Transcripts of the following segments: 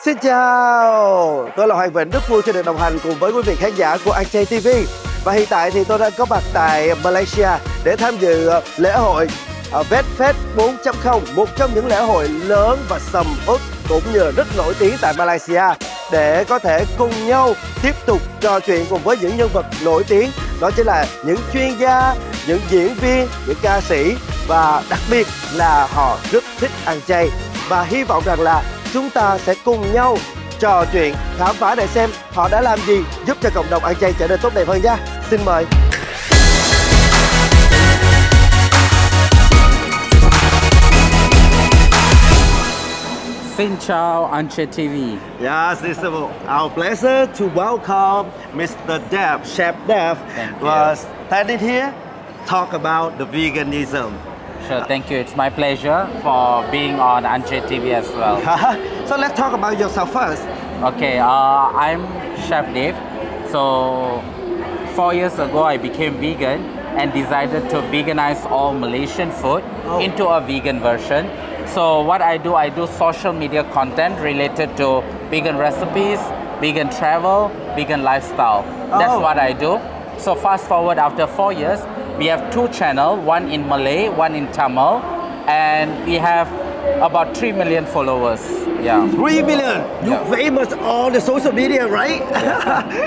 Xin chào, tôi là Hoàng Vĩnh, rất vui khi được đồng hành cùng với quý vị khán giả của Ăn Chay TV. Và hiện tại thì tôi đang có mặt tại Malaysia để tham dự lễ hội Fest 4.0, một trong những lễ hội lớn và sầm uất cũng như rất nổi tiếng tại Malaysia, để có thể cùng nhau tiếp tục trò chuyện cùng với những nhân vật nổi tiếng. Đó chính là những chuyên gia, những diễn viên, những ca sĩ, và đặc biệt là họ rất thích ăn chay. Và hy vọng rằng là chúng ta sẽ cùng nhau trò chuyện, khám phá để xem họ đã làm gì giúp cho cộng đồng ăn chay trở nên tốt đẹp hơn nha. Xin mời. Xin chào Ăn Chay TV. Yes, it's our pleasure to welcome Mr. Dev, Chef Dev, was standing here, talk about the veganism. Sure, thank you. It's my pleasure for being on Ăn Chay TV as well. So let's talk about yourself first. Okay, I'm Chef Dev. So 4 years ago, I became vegan and decided to veganize all Malaysian food into a vegan version. So what I do social media content related to vegan recipes, vegan travel, vegan lifestyle. That's what I do. So fast forward after 4 years, we have 2 channels, one in Malay, one in Tamil, and we have about 3 million followers. Yeah. 3 million. You're famous on the social media, right?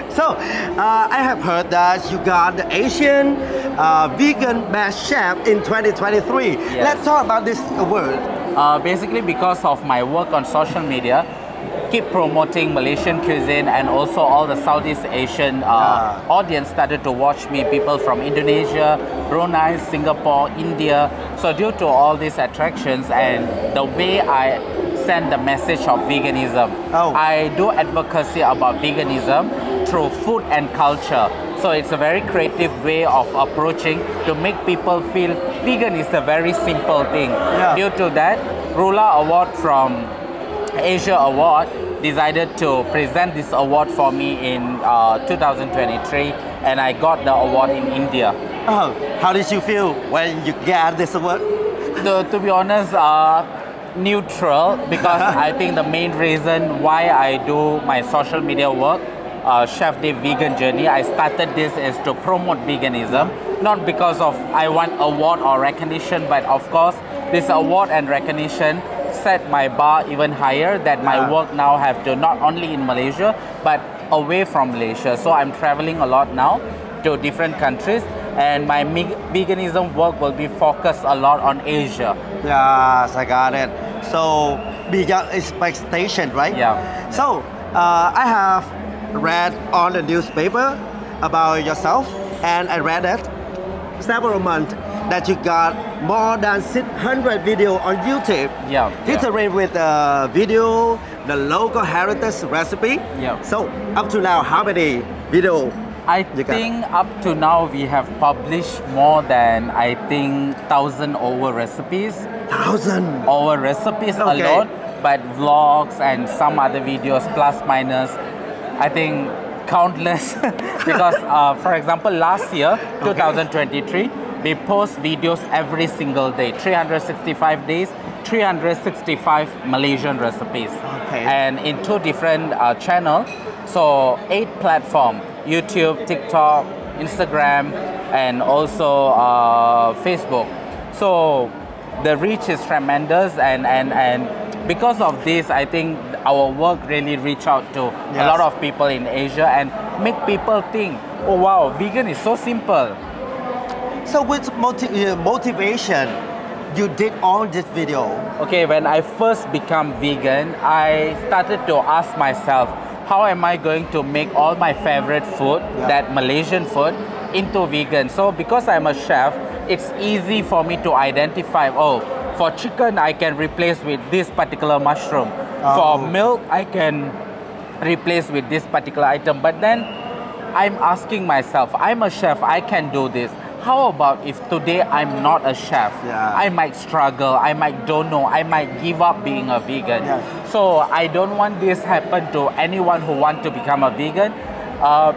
So, I have heard that you got the Asian Vegan Best Chef in 2023. Yes. Let's talk about this award. Basically, because of my work on social media, keep promoting Malaysian cuisine, and also all the Southeast Asian audience started to watch me. People from Indonesia, Brunei, Singapore, India. So due to all these attractions and the way I send the message of veganism, I do advocacy about veganism through food and culture. So it's a very creative way of approaching to make people feel vegan is a very simple thing. Due to that, Rula Award from Asia Award decided to present this award for me in 2023, and I got the award in India. How did you feel when you got this award? To be honest, neutral, because I think the main reason why I do my social media work, Chef Dev Vegan Journey, I started this is to promote veganism, not because of I want award or recognition, but of course this award and recognition set my bar even higher, that my work now have to not only in Malaysia but away from Malaysia. So I'm traveling a lot now to different countries, and my veganism work will be focused a lot on Asia. Yes, I got it. So beyond expectation, right? Yeah. So I have read on the newspaper about yourself, and I read that several months that you got more than 600 videos on YouTube. Featuring with the video, the local heritage recipe. So up to now, how many videos? I think up to now we have published more than 1,000 over recipes. 1,000 over recipes alone, but vlogs and some other videos plus minus, I think countless. Because for example, last year 2023, we post videos every single day, 365 days, 365 Malaysian recipes, and in 2 different channels, so 8 platforms: YouTube, TikTok, Instagram, and also Facebook. So the reach is tremendous, and because of this, I think our work really reach out to a lot of people in Asia and make people think, oh wow, vegan is so simple. So with motivation, you did all this video? Okay, when I first become vegan, I started to ask myself, how am I going to make all my favorite food, that Malaysian food, into vegan? So because I'm a chef, it's easy for me to identify, for chicken, I can replace with this particular mushroom. For milk, I can replace with this particular item. But then I'm asking myself, I'm a chef, I can do this. How about if today I'm not a chef? I might struggle, I might don't know, I might give up being a vegan. So I don't want this happen to anyone who want to become a vegan,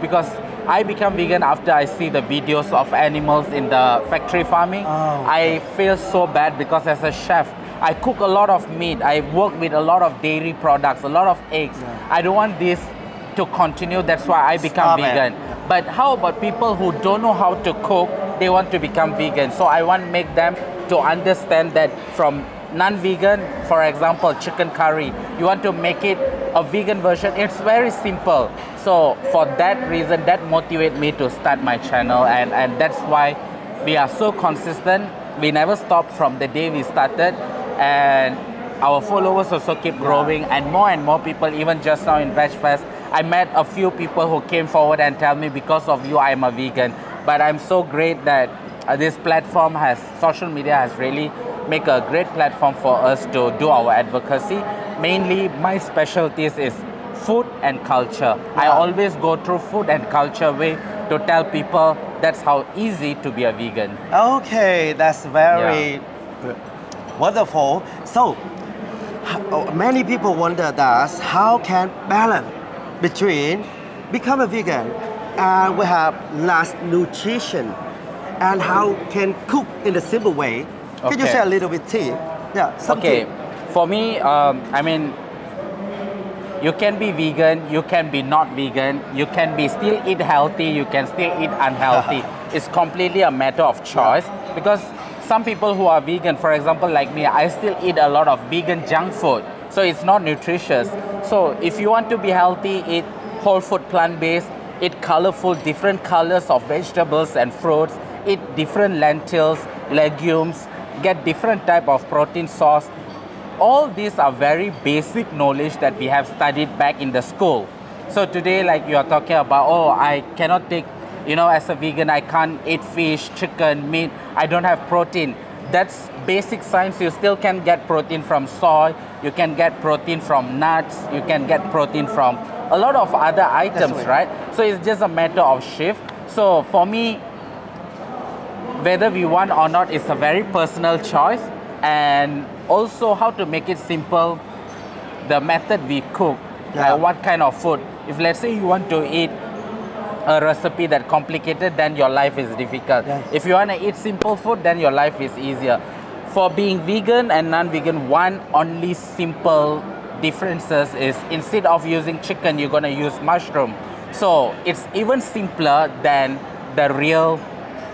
because I become vegan after I see the videos of animals in the factory farming. I feel so bad because as a chef, I cook a lot of meat. I work with a lot of dairy products, a lot of eggs. I don't want this to continue. That's why I become vegan. But how about people who don't know how to cook? They want to become vegan. So I want to make them to understand that from non-vegan, for example, chicken curry, you want to make it a vegan version. It's very simple. So for that reason, that motivated me to start my channel, and that's why we are so consistent. We never stop from the day we started, and our followers also keep growing, and more people. Even just now in Veg Fest, I met a few people who came forward and tell me, because of you, I'm a vegan. But I'm so great that this platform social media has really make a great platform for us to do our advocacy. Mainly, my specialties is food and culture. I always go through food and culture way to tell people that's how easy to be a vegan. Okay, that's very wonderful. So, many people wonder that how can balance between become a vegan and we have less nutrition, and how can cook in a simple way. Can you share a little bit tea? Yeah, something. Okay, for me, I mean, you can be vegan, you can be not vegan, you can be still eat healthy, you can still eat unhealthy. It's completely a matter of choice, because some people who are vegan, for example, like me, I still eat a lot of vegan junk food. So it's not nutritious. So if you want to be healthy, eat whole food, plant-based, eat colorful, different colors of vegetables and fruits, eat different lentils, legumes, get different type of protein source. All these are very basic knowledge that we have studied back in the school. So today, like you are talking about, oh, I cannot take, as a vegan, I can't eat fish, chicken, meat, I don't have protein. That's basic science. You still can get protein from soy, you can get protein from nuts, you can get protein from a lot of other items, right? So it's just a matter of shift. So for me, whether we want or not is a very personal choice, and also how to make it simple, the method we cook, what kind of food. If let's say you want to eat a recipe that complicated, then your life is difficult. If you want to eat simple food, then your life is easier. For being vegan and non-vegan, one only simple differences is instead of using chicken, you're going to use mushroom. So it's even simpler than the real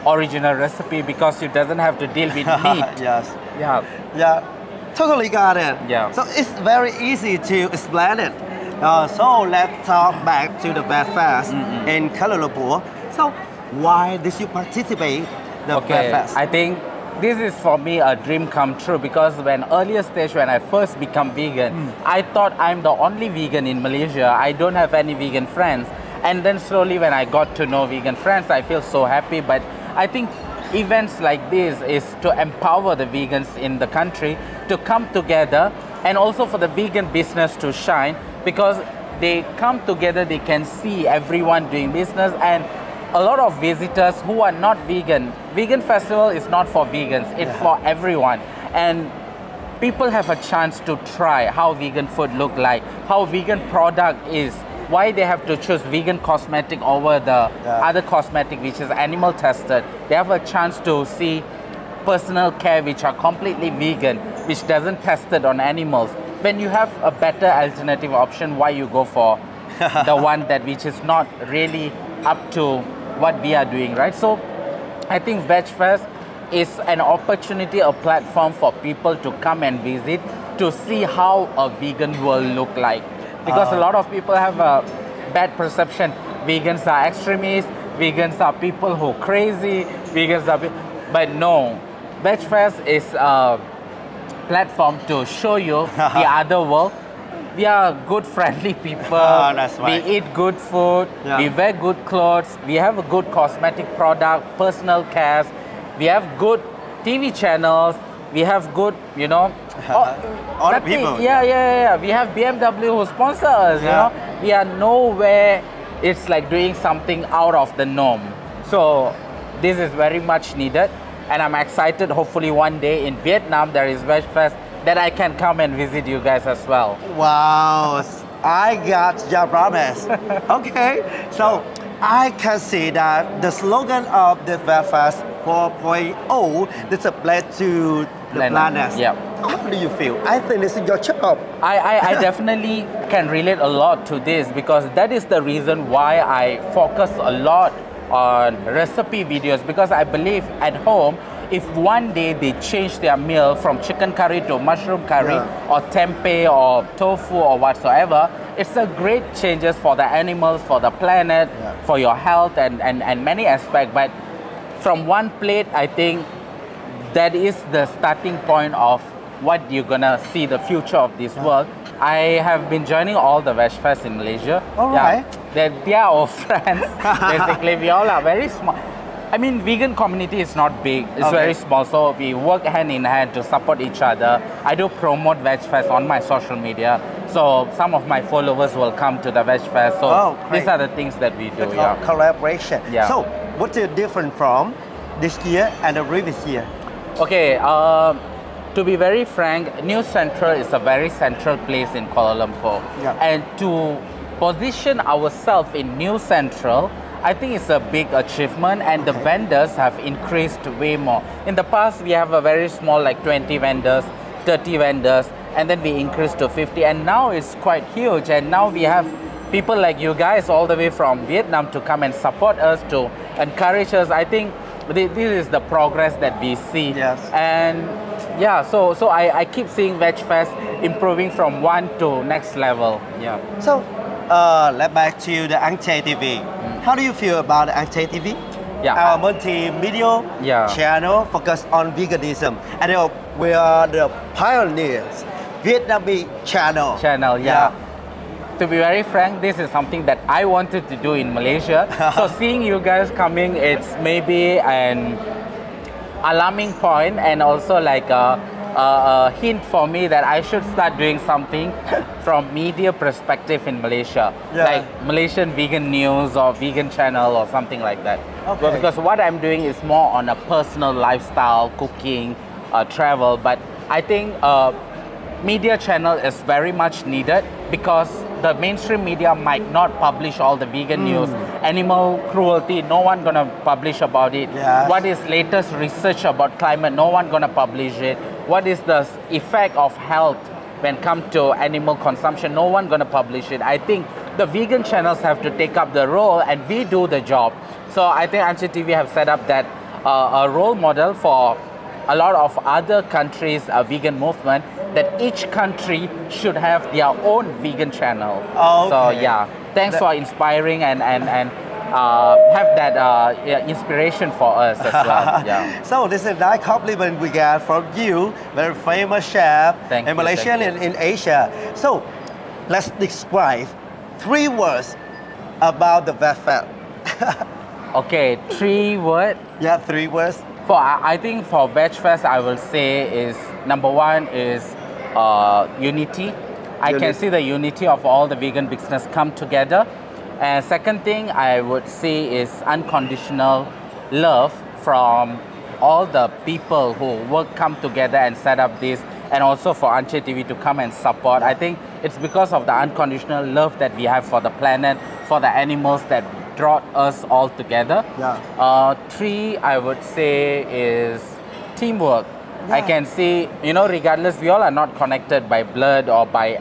original recipe, because it doesn't have to deal with meat. Totally got it. So it's very easy to explain it. So let's talk back to the Veg Fest in Kuala Lumpur. So why did you participate the Veg Fest? I think this is for me a dream come true, because when earlier stage when I first become vegan, I thought I'm the only vegan in Malaysia. I don't have any vegan friends. And then slowly when I got to know vegan friends, I feel so happy. But I think events like this is to empower the vegans in the country to come together, and also for the vegan business to shine, because they come together, they can see everyone doing business, and a lot of visitors who are not vegan. Vegan festival is not for vegans, it's for everyone. And people have a chance to try how vegan food look like, how vegan product is, why they have to choose vegan cosmetic over the other cosmetic which is animal tested. They have a chance to see personal care which are completely vegan, which doesn't test it on animals. When you have a better alternative option, why you go for the one that which is not really up to what we are doing, right? So I think Veg Fest is an opportunity, a platform for people to come and visit, to see how a vegan world look like. Because a lot of people have a bad perception. Vegans are extremists, vegans are people who are crazy, vegans are... But no, Veg Fest is a platform to show you the other world. We are good, friendly people. That's right. We eat good food. We wear good clothes. We have a good cosmetic product, personal cares. We have good TV channels. We have good, all the people. We have BMW who sponsor us. You know, we are nowhere. It's like doing something out of the norm. So this is very much needed, and I'm excited. Hopefully one day in Vietnam there is Veg Fest, that I can come and visit you guys as well. Wow, I got your promise. Okay, so I can see that the slogan of the Veg Fest 4.0 is a pledge to the planet. how do you feel? I think this is your job. I definitely can relate a lot to this because that is the reason why I focus a lot on recipe videos, because I believe at home, if one day they change their meal from chicken curry to mushroom curry or tempeh or tofu or whatsoever, it's a great changes for the animals, for the planet, for your health and many aspects. But from one plate, I think that is the starting point of what you're gonna see the future of this world. I have been joining all the Veg Fest in Malaysia. All right. They are our friends. Basically, we all are very small. I mean, vegan community is not big. It's very small, so we work hand in hand to support each other. I do promote Veg Fest on my social media, so some of my followers will come to the Veg Fest. So these are the things that we do. Collaboration. Yeah. So, what's the difference from this year and the previous year? Okay, to be very frank, New Central is a very central place in Kuala Lumpur. And to position ourselves in New Central, I think it's a big achievement, and the vendors have increased way more. In the past, we have a very small, like 20 vendors, 30 vendors, and then we increased to 50, and now it's quite huge. And now we have people like you guys all the way from Vietnam to come and support us, to encourage us. I think this is the progress that we see. And yeah, so I keep seeing Veg Fest improving from one to next level. So, let's back to the Ăn Chay TV. How do you feel about the Ăn Chay TV? Our multimedia channel focused on veganism, and we are the pioneers. Vietnamese channel. To be very frank, this is something that I wanted to do in Malaysia. So seeing you guys coming, it's maybe an alarming point, and also like a hint for me that I should start doing something from media perspective in Malaysia, like Malaysian vegan news or vegan channel or something like that. Because what I'm doing is more on a personal lifestyle, cooking, travel. But I think media channel is very much needed, because the mainstream media might not publish all the vegan news. Animal cruelty, no one gonna publish about it. What is latest research about climate, no one gonna publish it. What is the effect of health when come to animal consumption, no one gonna publish it. I think the vegan channels have to take up the role, and we do the job. So I think Ăn Chay TV have set up that a role model for a lot of other countries, a vegan movement, that each country should have their own vegan channel. So yeah, thanks for inspiring and have that inspiration for us as well. So this is a nice compliment we got from you, very famous chef in Malaysia and in Asia. So let's describe 3 words about the Veg Fest. Okay, 3 words? 3 words. I think for Veg Fest, I will say is number 1 is unity. I can see the unity of all the vegan business come together. And second thing I would say is unconditional love from all the people who come together and set up this, and also for Ăn Chay TV to come and support. I think it's because of the unconditional love that we have for the planet, for the animals, that brought us all together. 3, I would say, is teamwork. I can see, regardless, we all are not connected by blood or by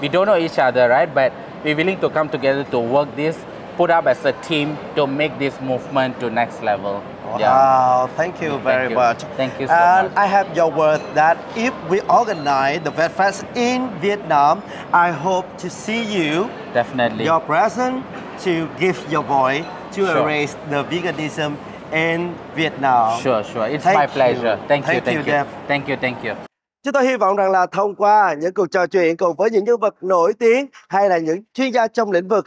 we don't know each other, right? But we're willing to come together to work this, put up as a team to make this movement to next level. Wow, thank you very much. Thank you so much. I have your word that if we organize the Veg Fest in Vietnam, I hope to see you. Definitely. Your presence to give your voice to erase the veganism in Vietnam. Sure. It's my pleasure. Thank you. Chúng tôi hy vọng rằng là thông qua những cuộc trò chuyện cùng với những nhân vật nổi tiếng hay là những chuyên gia trong lĩnh vực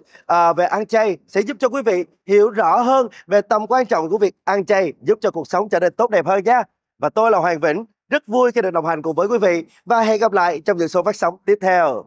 về ăn chay sẽ giúp cho quý vị hiểu rõ hơn về tầm quan trọng của việc ăn chay, giúp cho cuộc sống trở nên tốt đẹp hơn nha. Và tôi là Hoàng Vĩnh, rất vui khi được đồng hành cùng với quý vị, và hẹn gặp lại trong những số phát sóng tiếp theo.